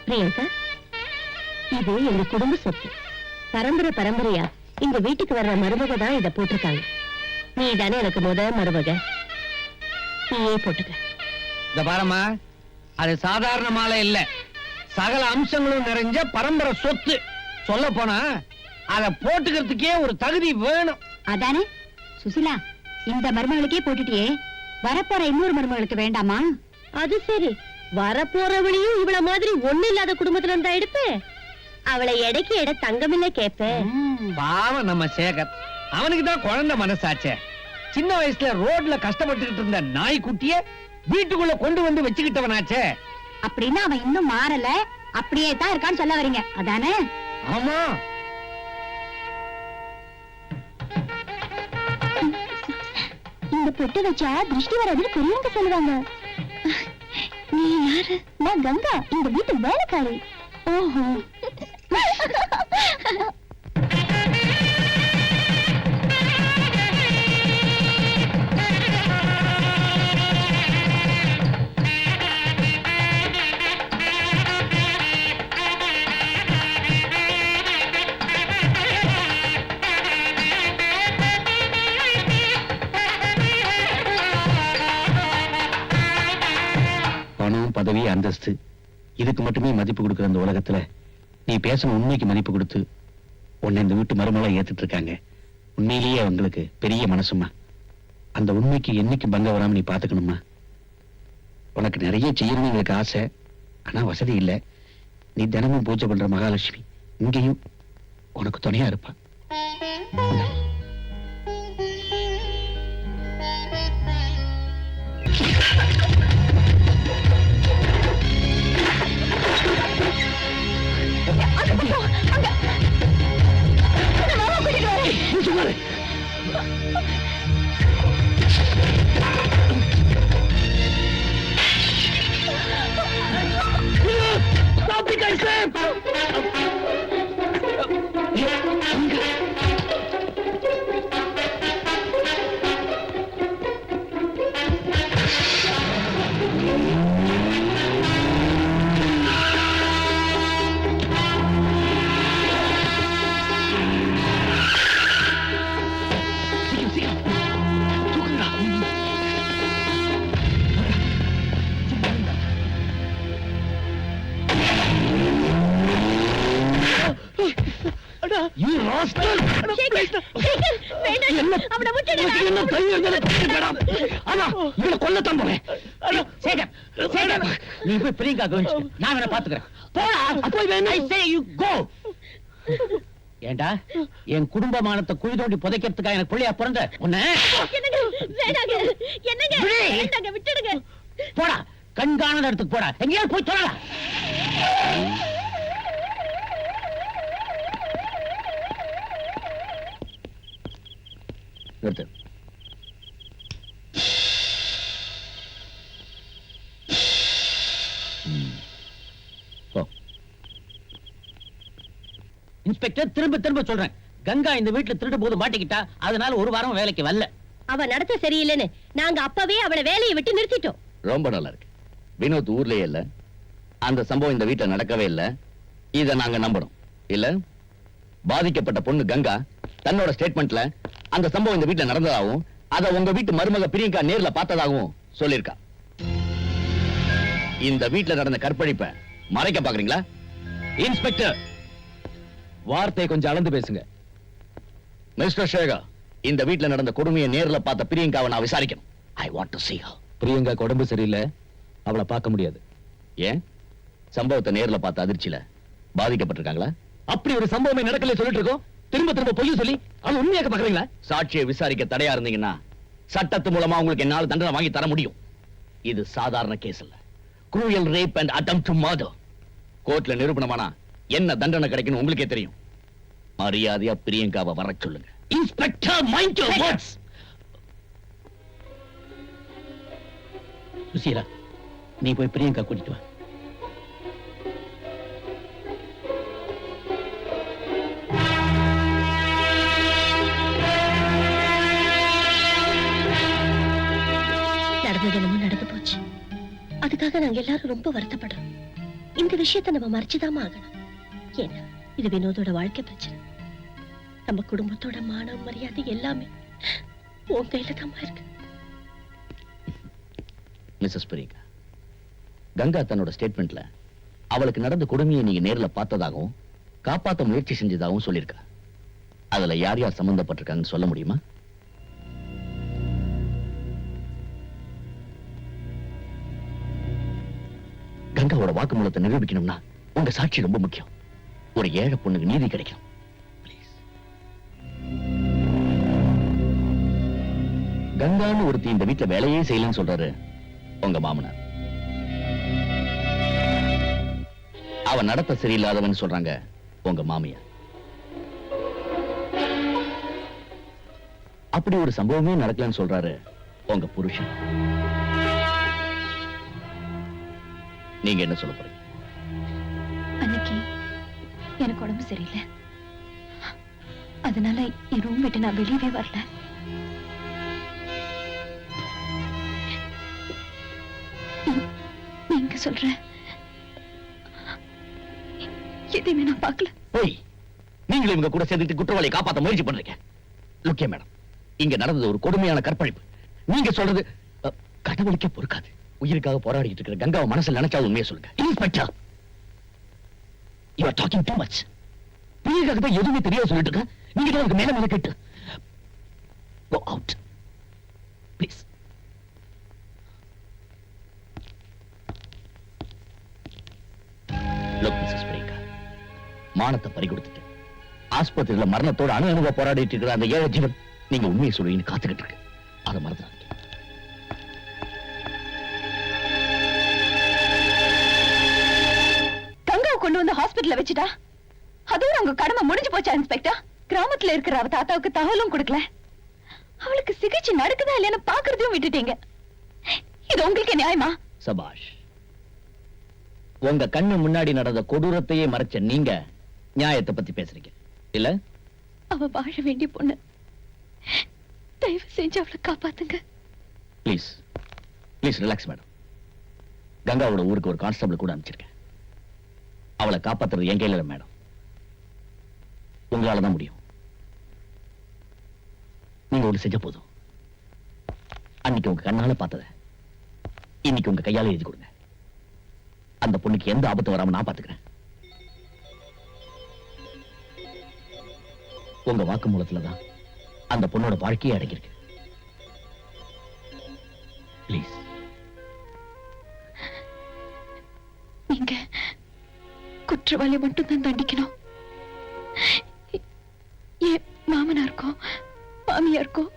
பிரியங்கா, இது எங்க குடும்ப சொத்து. பரம்பரை பரம்பரையா இந்த வீட்டுக்கு வர்ற மருமக தான் இத போட்டிருக்காங்க. நீ தானே எனக்கு மருமக, நீயே போட்டுக்க. இந்த பாரம்மா, அது சாதாரண மாலை இல்ல, சகல அம்சங்களும் நிறைஞ்ச பரம்பரை சொத்து. சொல்ல போனா அத போட்டுக்கிறதுக்கே ஒரு தகுதி வேணும். அதானே சுசிலா, இந்த மருமகளுக்கே போட்டுட்டியே, வரப்போற இன்னொரு மருமகளுக்கு வேண்டாமா? அது சரி, வரப்போறவளையும் இவள மாதிரி ஒண்ணு இல்லாத குடும்பத்துல இருந்தா எடுப்பே. அவளை எடைக்கு எடை தங்கமில்ல கேப்ப. பாவம் நம்ம சேகர், அவனுக்கு தான் குழந்தை மனசாச்சே. சின்ன வயசுல ரோட்ல கஷ்டப்பட்டுக்கிட்டு இருந்த நாய்க்குட்டிய வீட்டுக்குள்ள கொண்டு வந்து வச்சுக்கிட்டவனாச்சே. அப்படின்னா அவன் இன்னும் மாறல, அப்படியே தான் இருக்கான்னு சொல்ல வரீங்க, அதானே? ஆமா. இந்த பொட்டு வச்சா திருஷ்டி வராதுன்னு பெரியவங்க சொல்லுவாங்க. நீ யாரு? நான் கங்கா, இந்த வீட்டு வேலைக்காரி. ஓஹோ. பணம், பதவி, அந்தஸ்து இதுக்கு மட்டுமே மதிப்பு கொடுக்கிற அந்த உலகத்துல நீ பேசின உண்மைக்கு மதிப்பு கொடுத்து உன்னை இந்த வீட்டு மருமகளா ஏத்துட்டு இருக்காங்க. உண்மையிலேயே அவங்களுக்கு பெரிய மனசுமா. அந்த உண்மைக்கு என்னைக்கு பங்கம் வராம நீ பாத்துக்கணுமா. உனக்கு நிறைய செய்யணும்னு எங்களுக்கு ஆசை, ஆனா வசதி இல்லை. நீ தினமும் பூஜை பண்ற மகாலட்சுமி இங்கேயும் உனக்கு துணையா இருப்பா. நீ போய் பிரியங்கா கவனிச்சு, நான் வேணா பாத்துக்கிறேன். ஏண்டா என் குடும்பமானத்தை குழி தோண்டி புதைக்கிறதுக்காக எனக்கு பிள்ளையா பிறந்த உன்னை போடா, கண்காணாத இடத்துக்கு போடா, எங்கேயாவது போய் சொல்லலாம். இன்ஸ்பெக்டர், திரும்ப திரும்ப சொல்றேன், கங்கா இந்த வீட்டுல திருடு போது மாட்டிக்கிட்டா, அதனால ஒரு வாரம் வேலைக்கு வரல. அவ நடத்த சரியில்லைன்னு நாங்க அப்பவே அவளை வேலையை விட்டு நிறுத்திட்டோம். ரொம்ப நல்லா இருக்கு. வினோத் ஊர்லயே இல்ல, அந்த சம்பவம் இந்த வீட்டுல நடக்கவே இல்ல. இத நாங்க நம்பணும் இல்ல. பாதிக்கப்பட்ட பொண்ணு கங்கா தன்னோட ஸ்டேட்மெண்ட்ல அந்த சம்பவம் இந்த வீட்டுல நடந்ததாகவும் அத உங்க வீட்டு மருமக பிரியங்கா நேர்ல பார்த்ததாகவும் சொல்லிருக்கா. இந்த வீட்டுல நடந்த கற்பழிப்பை மறைக்க பாக்குறீங்களா? இன்ஸ்பெக்டர், வார்த்தையை கொஞ்சம் அளந்து பேசுங்க. மிஸ்டர் சேகர், இந்த வீட்டுல நடந்த கொடுமையை நேர்ல பார்த்த பிரியங்காவை நான் விசாரிக்கணும். I want to see her. Priyanka உடம்பு சரியில்லை, அவளை பார்க்க முடியாது. ஏன்? சம்பவத்தை நேர்ல பார்த்த அதிர்ச்சியில பாதிக்கப்பட்டிருக்காங்களா? அப்படி ஒரு சம்பவமே நடக்கல சொல்லிட்டு இருக்கோம், திரும்ப திரும்ப பொய் சொல்லி அது உண்மையாக பாக்குறீங்களா? சாட்சியை விசாரிக்க தடையா இருந்தீங்கன்னா சட்டத்து மூலமா உங்களுக்கு என்னால தண்டனை வாங்கி தர முடியும். இது சாதாரண கேஸ் இல்ல, cruel rape and attempt to murder. கோர்ட்ல நிரூபணமானா என்ன தண்டனை கிடைக்கும் உங்களுக்கே தெரியும். மரியாதையா பிரியங்காவை வர சொல்லுங்க. Inspector, mind your words. Susheela, நீ போய் பிரியங்கா கூட்டிட்டு வா. நடந்தது நடந்து போச்சு. அதுக்காக நாங்க எல்லாரும் ரொம்ப வருத்தப்படுறோம். இந்த விஷயத்தை நம்ம மறைச்சுதாம ஆகணும். ஏன்னா இது வினோதோட வாழ்க்கை பிரச்சனை. நம்ம குடும்பத்தோட மான மரியாதை எல்லாமே உன் கையில தான் இருக்கு. மிஸ்ஸஸ் பிரியங்கா, கங்கா தன்னோட ஸ்டேட்மெண்ட்ல அவளுக்கு நடந்த கொடுமையை நீங்க நேர்ல பார்த்ததாகவும் காப்பாத்த முயற்சி செஞ்சதாகவும் சொல்லியிருக்கா. அதுல யார் யார் சம்பந்தப்பட்டிருக்காங்கன்னு சொல்ல முடியுமா? கங்காவோட வாக்குமூலத்தை நிரூபிக்கணும்னா உங்க சாட்சி ரொம்ப முக்கியம். ஒரு ஏழை பொண்ணுக்கு நீதி கிடைக்கும். Please. கங்கான்னு ஒருத்தி இந்த வீட்டுல வேலையே செய்யலன்னு சொல்றாரு உங்க மாமனார். அவன் நடத்த சரியில்லாதவன் சொல்றாங்க உங்க மாமியார். அப்படி ஒரு சம்பவமே நடக்கலன்னு சொல்றாரு உங்க புருஷன். நீங்க என்ன சொல்ல போறீங்க? அன்னைக்கு எனக்கு உடம்பு சரியில்லை, அதனால என் ரூம் விட்டு நான் வெளியவே வரல. நீங்க சொல்ற எதையுமே நான் பார்க்கல. போய் நீங்களும் இவங்க கூட சேர்ந்துட்டு குற்றவாளியை காப்பாத்த முயற்சி பண்றீங்க. லுக்கே மேடம், இங்க நடந்தது ஒரு கொடுமையான கற்பழிப்பு. நீங்க சொல்றது கடவுளுக்கே பொறுக்காது. உயிருக்காக போராடிட்டு இருக்கிற கங்காவை மனசுல நினைச்சாவது உண்மையை சொல்லுங்க. Inspector, you are talking too much. பிரியங்காக்கு தான் எதுவுமே தெரியாது சொல்லிட்டு இருக்க. நீங்க தான் அதுக்கு மேல மேல கேட்டு go out please. Look, Mrs. Priyanka, மானத்தை பறி கொடுத்துட்டு ஆஸ்பத்திரியில மரணத்தோட அணுவ போராடிட்டு இருக்கிற அந்த ஏழை ஜீவன் நீங்க உண்மையை சொல்லுவீங்கன்னு காத்துக்கிட்டு இருக்கு. அதை மறந்துடாதீங்க. கங்காவை கொண்டு வந்து ஹாஸ்பிடல்ல வச்சுட்டா அதுவும் உங்க கடமை முடிஞ்சு போச்சா இன்ஸ்பெக்டர்? கிராமத்துல இருக்கிற அவ தாத்தாவுக்கு தகவலும் கொடுக்கல. அவளுக்கு சிகிச்சை நடக்குதா இல்லையான்னு பாக்குறதையும் விட்டுட்டீங்க. இது உங்களுக்கு நியாயமா? சபாஷ். உங்க கண்ணு முன்னாடி நடந்த கொடூரத்தையே மறைச்ச நீங்க நியாயத்தை பத்தி பேசுறீங்க இல்ல? அவ வாழ வேண்டிய பொண்ணு, தயவு செஞ்சு அவளை காப்பாத்துங்க. Please please relax madam. கங்காவோட ஊருக்கு ஒரு கான்ஸ்டபிள் கூட அனுப்பிச்சிருக்கேன். அவளை காப்பாத்துறது என் கையில மேடம். உங்களால தான் முடியும். நீங்க ஒண்ணு செஞ்ச போதும். அன்னைக்கு உங்க கண்ணால பார்த்தத இன்னைக்கு உங்க கையால எழுதி கொடுங்க. அந்த பொண்ணுக்கு எந்த ஆபத்து வராம நான் பாத்துக்கிறேன். உங்க வாக்குமூலத்துலதான் அந்த பொண்ணோட வாழ்க்கையே அடங்கியிருக்கு. ப்ளீஸ். நீங்க குற்றவாளி மட்டும் தான் தண்டிக்கணும். என் மாமனாருக்கும் மாமியாருக்கும்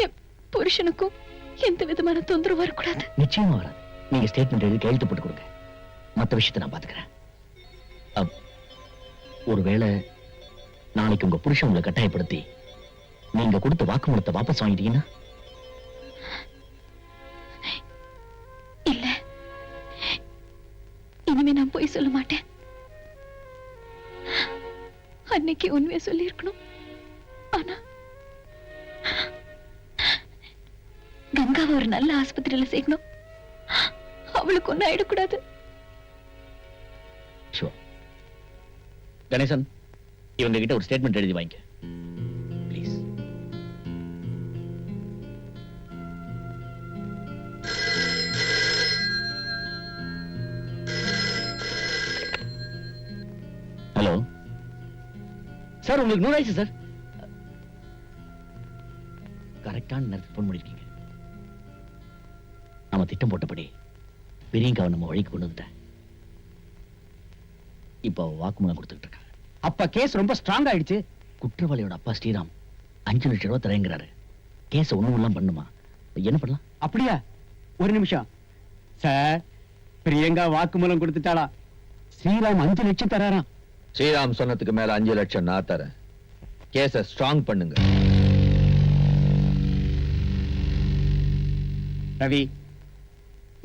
என் புருஷனுக்கும் எந்த விதமான தொந்தரவு வரக்கூடாது. நிச்சயமா வராது. நீங்க ஸ்டேட்மெண்ட் எழுதி கையெழுத்து போட்டு கொடுங்க. மத்த விஷயத்தை நான் பாத்துக்கிறேன். ஒருவேளை நாளைக்கு உங்க புருஷன் உங்களை கட்டாயப்படுத்தி நீங்க கொடுத்த வாக்குமூலத்தை வாபஸ் வாங்கிட்டீங்கன்னா? இல்ல, இனிமே நான் போய் சொல்ல மாட்டேன். அன்னைக்கு உண்மையை சொல்லி இருக்கணும். ஆனா கங்காவை ஒரு நல்ல ஆஸ்பத்திரியில சேர்க்கணும். அவளுக்கு ஒண்ணு ஆயிடக்கூடாது. கணேசன், இவங்க கிட்ட ஒரு ஸ்டேட்மெண்ட் எழுதி வாங்க ப்ளீஸ். ஹலோ சார், உங்களுக்கு 100 ஆயிடுச்சு சார். கரெக்டான நேரத்துக்கு போன் பண்ணிருக்கீங்க. நாம திட்டம் போட்டபடி பிரியங்காவை நம்ம வழிக்கு கொண்டு வந்துட்டேன். இப்போ வாக்குமூலம் கொடுத்துட்டு இருக்காங்க. அப்ப கேஸ் ரொம்ப ஸ்ட்ராங் ஆயிடுச்சு. குற்றவாளியோட அப்பா ஸ்ரீராம் 5 லட்சம் ரூபாய் தரேங்கிறாரு. கேஸ் ஒண்ணும் இல்லாம பண்ணுமா? என்ன பண்ணலாம்? அப்படியா? ஒரு நிமிஷம் சார். பிரியங்கா வாக்குமூலம் கொடுத்துட்டாளா? ஸ்ரீராம் 5 லட்சம் தராராம். ஸ்ரீராம் சொன்னதுக்கு மேல 5 லட்சம் நான் தரேன். கேஸ ஸ்ட்ராங் பண்ணுங்க. ரவி,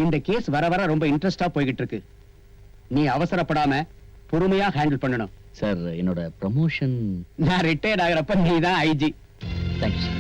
இந்த கேஸ் வர வர ரொம்ப இன்ட்ரெஸ்டா போய்கிட்டு இருக்கு. நீ அவசரப்படாம பொறுமையா ஹேண்டில் பண்ணணும். சார், என்னோட ப்ரமோஷன். நான் ரிட்டையர்ட் ஆகிறப்ப நீ தான் ஐஜி. Thank you sir.